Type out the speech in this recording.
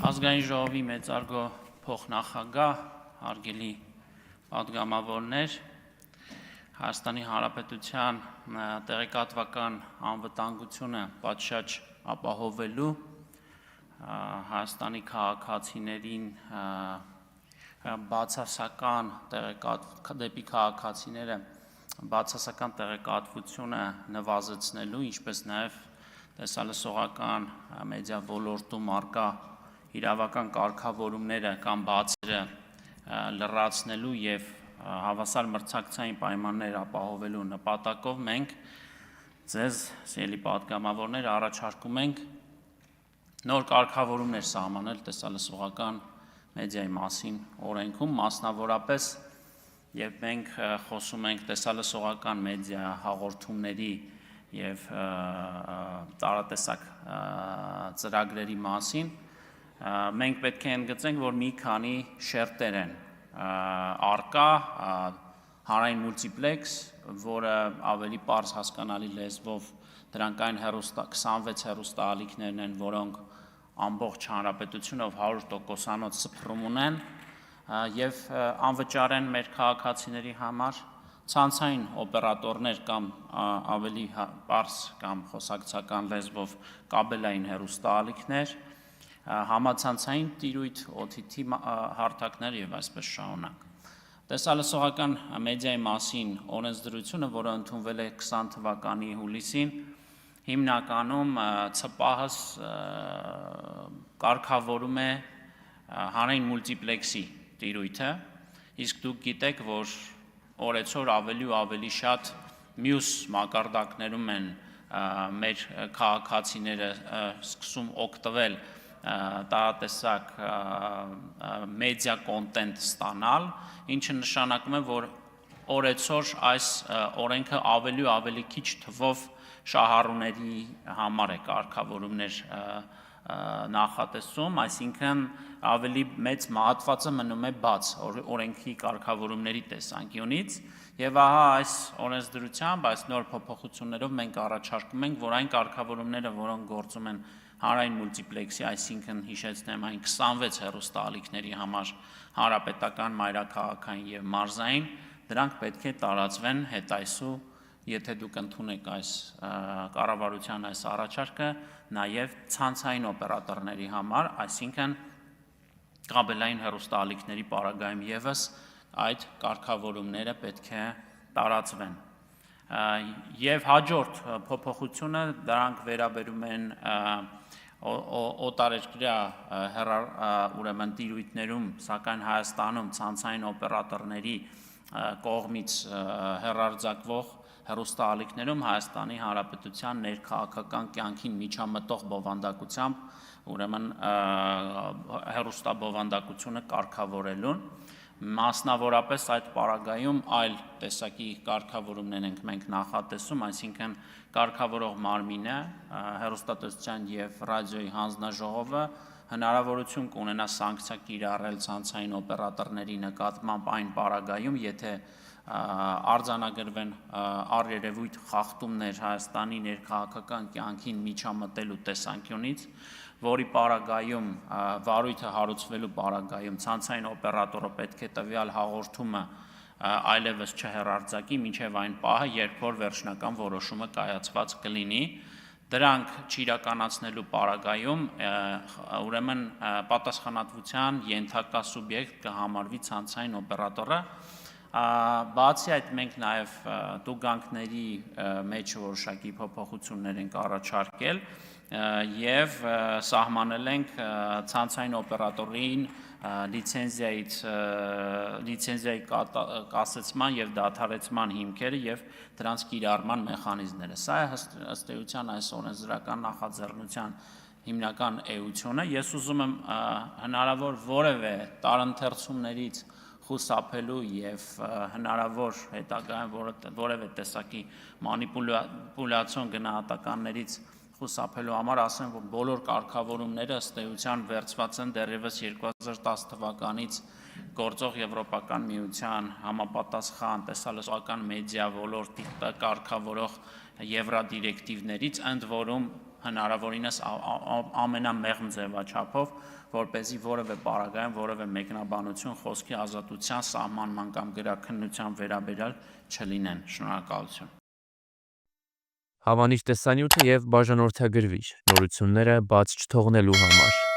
Ազգային ժողովի մեծարգո փոխնախագահ, հարգելի պատգամավորներ, Հայաստանի Հանրապետության տեղեկատվական անվտանգությունը պատշաճ ապահովելու Հայաստանի քաղաքացիներին բացասական դեպի քաղաքացիները բացասական տեղեկատվությունը նվազեցնելու, ինչպես նաև տեսալսողական մեդիա ոլորտում առկա իրավական կարգավորումները կամ բացերը լրացնելու եւ հավասար մրցակցային պայմաններ ապահովելու նպատակով մենք ձեզ, սիրելի պատգամավորներ, առաջարկում ենք նոր կարգավորումներ սահմանել տեսալսողական մեդիայի մասին օրենքում, մասնավորապես եւ մենք խոսում ենք տեսալսողական մեդիա հաղորդումների եւ տարատեսակ ծրագրերի մասին, մենք պետք է ընդգծենք, որ մի քանի շերտեր են առկա, հանրային մուլտիպլեքս, որը ավելի պարզ հասկանալի լեզվով դրանք այն 26 հեռուստաալիքներն են, որոնք ամբողջ հանրապետությունով 100%-անոց սփռում ունեն եւ անվճար են մեր քաղաքացիների համար, ցանցային օպերատորներ կամ ավելի պարզ կամ խոսակցական լեզվով կաբելային հեռուստաալիքներ, համացանցային տիրույթ, OTT հարթակներ եւ այսպես շարունակ։ Տեսալսողական մեդիայի մասին օրենսդրությունը, որը ընդունվել է 20 թվականի հուլիսին, հիմնականում ՑՊԱՀ-ս կարգավորում է հանրային մուլտիպլեքսի տիրույթը, իսկ դուք գիտեք, որ օրեցօր ավելի ու ավելի շատ մյուս մակարդակներում են մեր քաղաքացիները սկսում օգտվել տարատեսակ մեդիա կոնտենտ ստանալ, ինչը նշանակում է, որ օրեցօր այս օրենքը ավելի ու ավելի քիչ թվով շահառուների համար է կարգավորումներ նախատեսում, այսինքն ավելի մեծ մահատվածը մնում է բաց օրենքի կարգավորումների տեսանկյունից եւ ահա այս օրենսդրությամբ, այս նոր փոփոխություններով մենք առաջարկում ենք, որ այն կարգավորումները, որոնք գործում են հանրային մուլտիպլեքսի, այսինքն հիշեցնեմ այն 26 հեռուստաալիքների համար հանրապետական, մայրաքաղաքային եւ մարզային, դրանք պետք է տարածվեն հետայսու, եթե դուք ընդունեք այս կառավարության այս առաջարկը, նաև ցանցային օպերատորների համար, այսինքն կաբելային հեռուստաալիքների պարագայում եւս այդ կարգավորումները պետք է տարածվեն։ Եվ հաջորդ փոփոխությունը դրանք վերաբերում են օտարերկրյա ուրեմն տիրույթներում, սակայն Հայաստանում ցանցային օպերատորների կողմից հեռարձակվող հեռուստաալիքներում Հայաստանի Հանրապետության ներքաղաքական կյանքին միջամտող բովանդակությամբ, ուրեմն հեռուստաբովանդակությունը կարգավորելուն, մասնավորապես այդ պարագայում այլ տեսակի կարգավորումներ ենք մենք նախատեսում, այսինքն կարգավորող մարմինը, հեռուստատեսության եւ ռադիոյի հանձնաժողովը հնարավորություն կունենա սանկցիա կիրառել ցանցային օպերատորների նկատմամբ այն պարագայում, եթե արձանագրվեն առերևույթ խախտումներ Հայաստանի ներքաղաքական կյանքին միջամտելու տեսանկյունից, որի պարագայում վարույթը հարուցվելու պարագայում ցանցային օպերատորը պետք է տվյալ հաղորդումը այլևս չհեռարձակի մինչև այն պահը, երբ որ վերջնական որոշումը կայացված կլինի, դրանք չիրականացնելու պարագայում ուրեմն պատասխանատվության ենթակա սուբյեկտ կհամարվի ցանցային օպերատորը, բացի այդ մենք նաև տուգանքների մեջ որոշակի փոփոխություններ ենք առաջարկել եւ սահմանել ենք ցանցային օպերատորին լիցենզիայի կասեցման եւ դադարեցման հիմքերը եւ դրանց կիրառման մեխանիզմները։ Սա է ըստ էության այս օրենսդրական նախաձեռնության հիմնական էությունը։ Ես ուզում եմ հնարավոր որևէ տարընթերցումներից խուսափելու եւ հնարավոր հետագայում որևէ տեսակի մանիպուլյացիոն գնահատականներից խուսափելու համար ասեմ, որ բոլոր կարգավորումները ըստ էության վերցված են դեռևս 2010 թվականից գործող Եվրոպական միության համապատասխան տեսալսողական մեդիա ոլորտի կարգավորող եվրադիրեկտիվներից, ընդ որում հնարավորինս ամենամեղմ ձևաչափով որպեսզի որևէ պարագայում որևէ մեկնաբանություն խոսքի ազատության սահմանման կամ գրաքննության վերաբերյալ չլինեն։ Շնորհակալություն։ Հավանիչ տեսանյութը եւ բաժանորդագրվիչ նորությունները բաց չթողնելու համար։